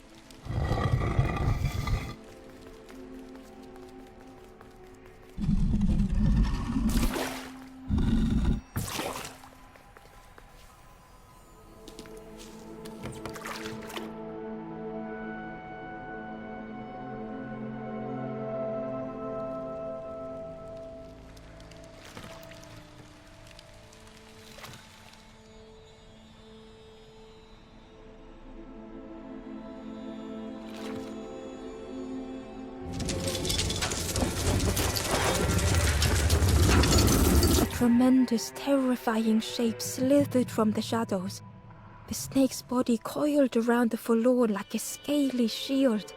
A tremendous, terrifying shape slithered from the shadows. The snake's body coiled around the Forlorn like a scaly shield.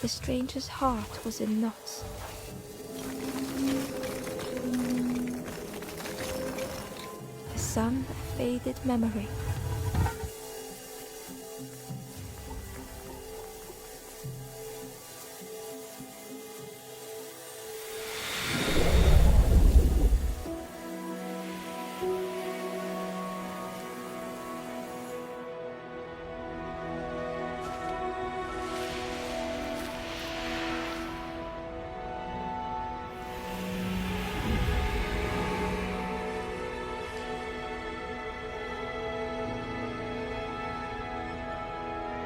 The stranger's heart was in knots. Some faded memory.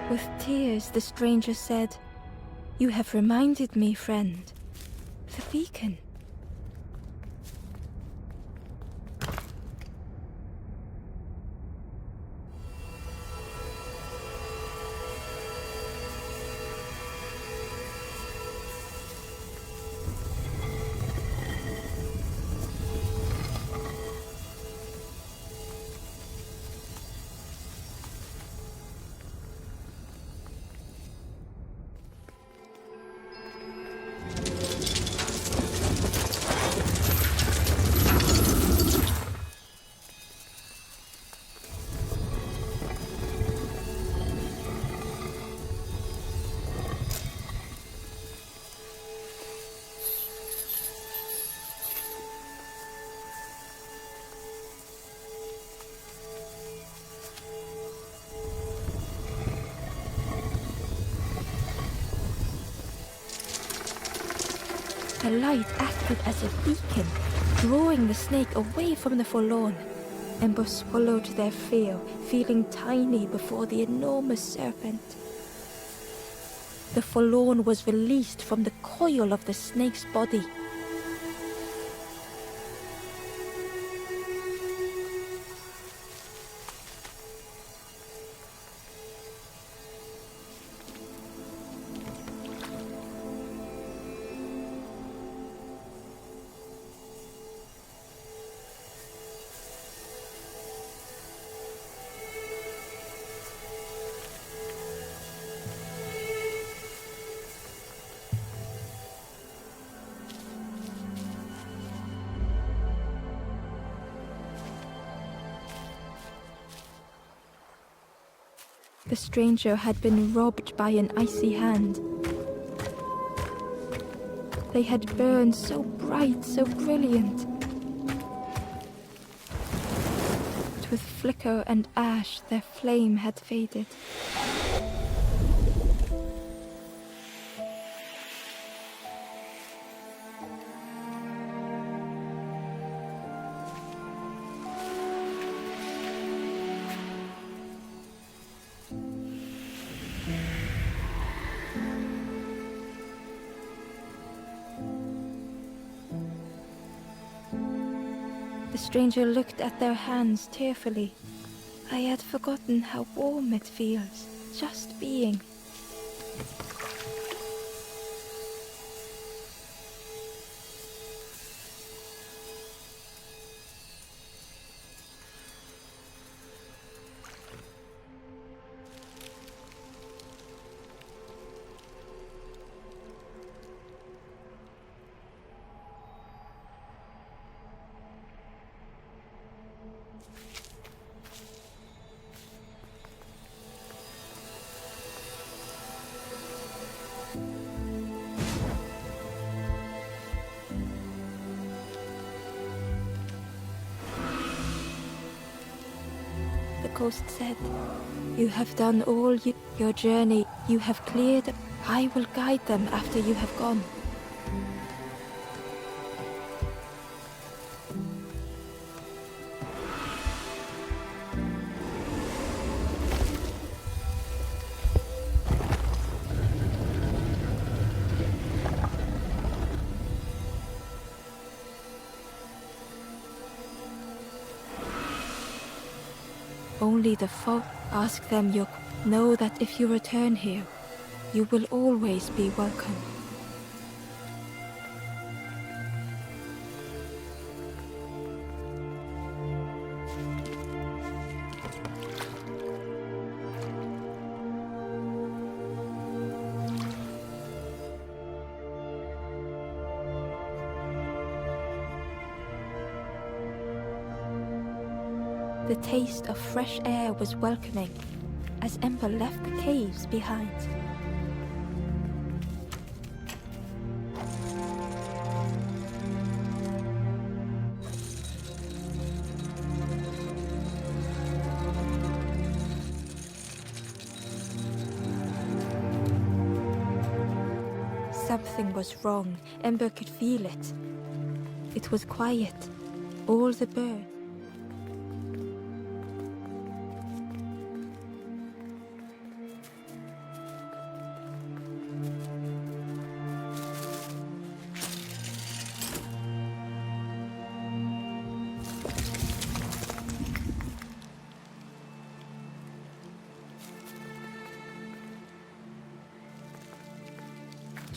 With tears, the stranger said, "You have reminded me, friend. The beacon." The light acted as a beacon, drawing the snake away from the Forlorn. Ember swallowed their fear, feeling tiny before the enormous serpent. The Forlorn was released from the coil of the snake's body. The stranger had been robbed by an icy hand. They had burned so bright, so brilliant. But with flicker and ash, their flame had faded. The stranger looked at their hands tearfully. "I had forgotten how warm it feels, just being." The ghost said, "You have done all your journey. You have cleared. I will guide them after you have gone." Only the folk ask them know that if you return here, you will always be welcome. The taste of fresh air was welcoming as Ember left the caves behind. Something was wrong. Ember could feel it. It was quiet. All the birds.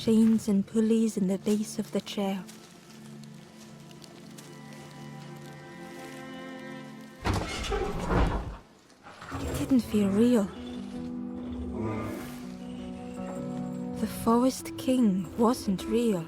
chains and pulleys in the base of the chair. It didn't feel real. The Forest King wasn't real.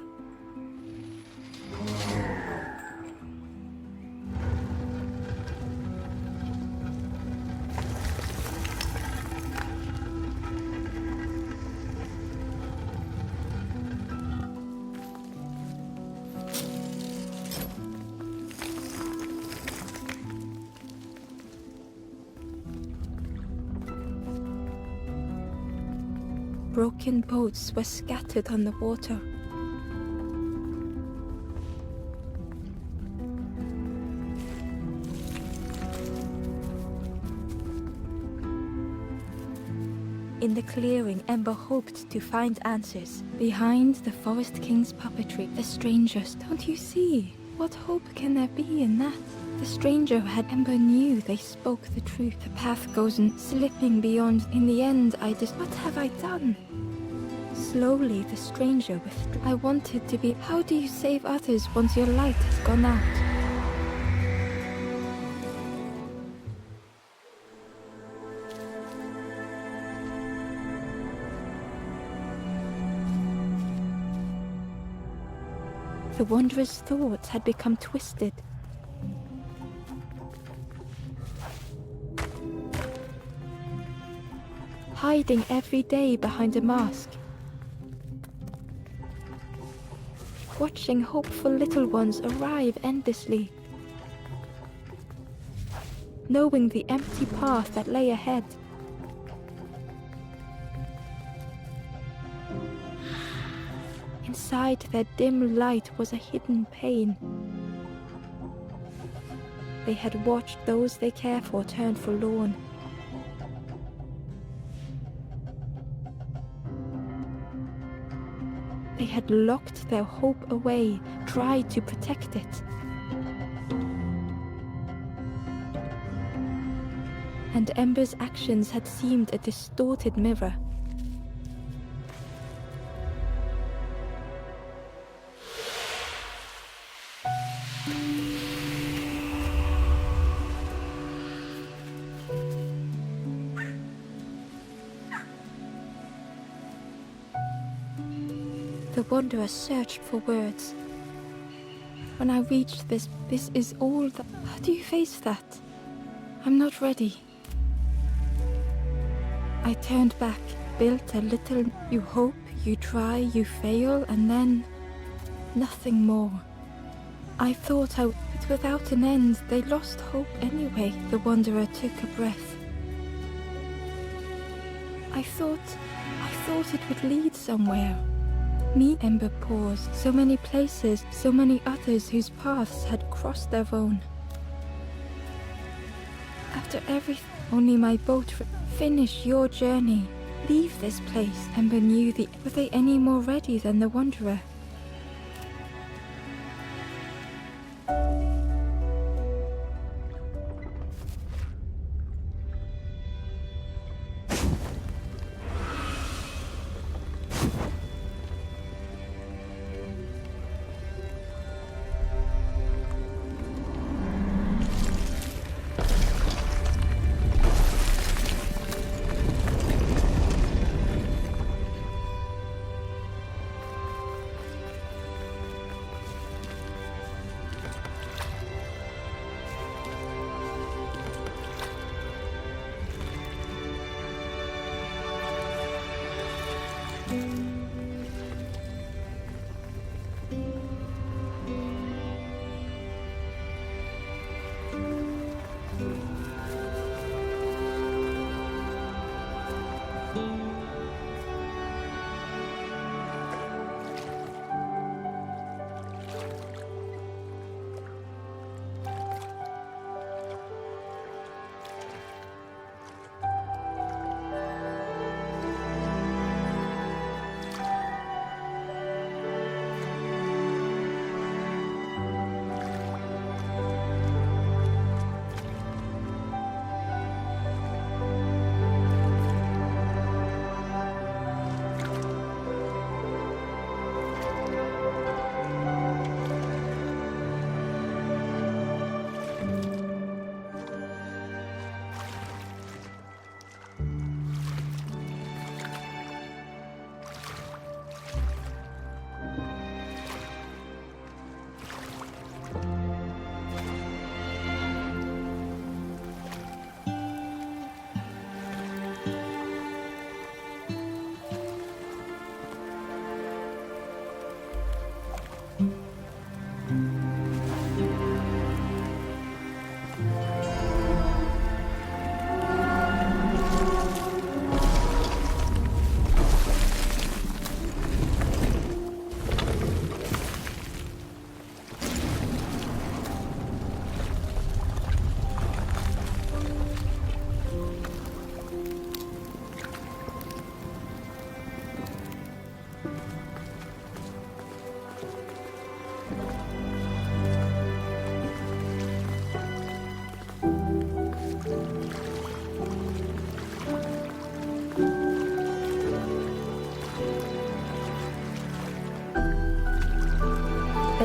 Broken boats were scattered on the water. In the clearing, Ember hoped to find answers. Behind the Forest King's puppetry, the strangers. Don't you see? What hope can there be in that? The stranger had Ember knew they spoke the truth. The path goes on, slipping beyond. In the end, what have I done? Slowly, the stranger withdrew. I wanted to be. How do you save others once your light has gone out? The Wanderer's thoughts had become twisted. Hiding every day behind a mask. Watching hopeful little ones arrive endlessly. Knowing the empty path that lay ahead. Inside their dim light was a hidden pain. They had watched those they care for turn forlorn. They had locked their hope away, tried to protect it. And Ember's actions had seemed a distorted mirror. The Wanderer searched for words. When I reached this is all that... How do you face that? I'm not ready. I turned back, built a little... You hope, you try, you fail, and then... nothing more. I thought but without an end, they lost hope anyway. The Wanderer took a breath. I thought it would lead somewhere. Me, Ember paused. So many places, so many others whose paths had crossed their own. After everything, only my boat finish your journey. Leave this place. Ember knew were they any more ready than the Wanderer?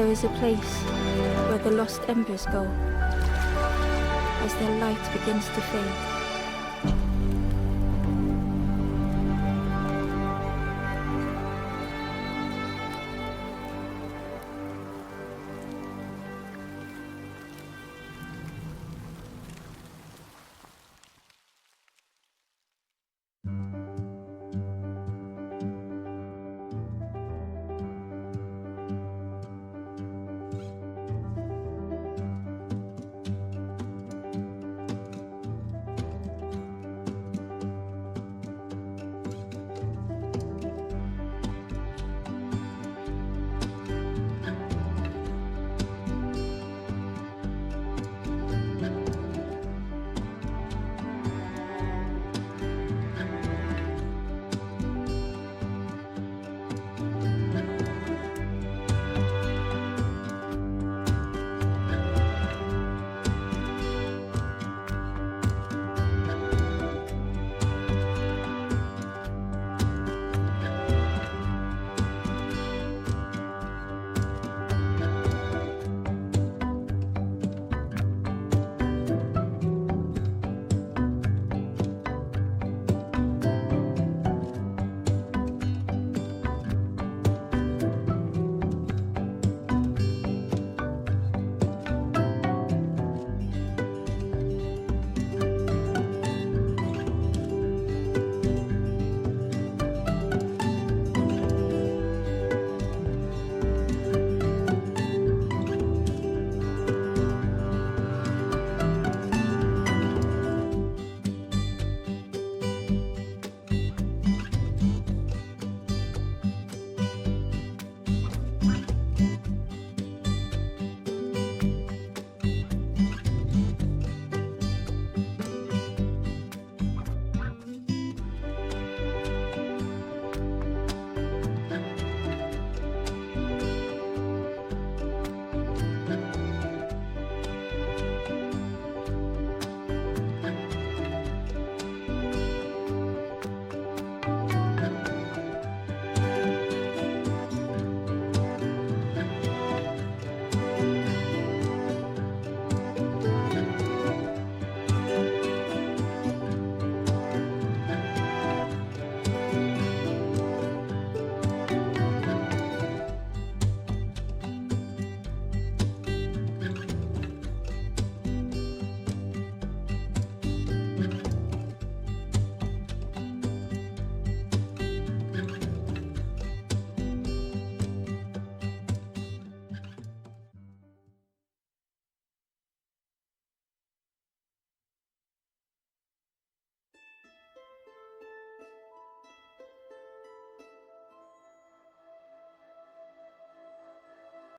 there is a place where the lost embers go as their light begins to fade.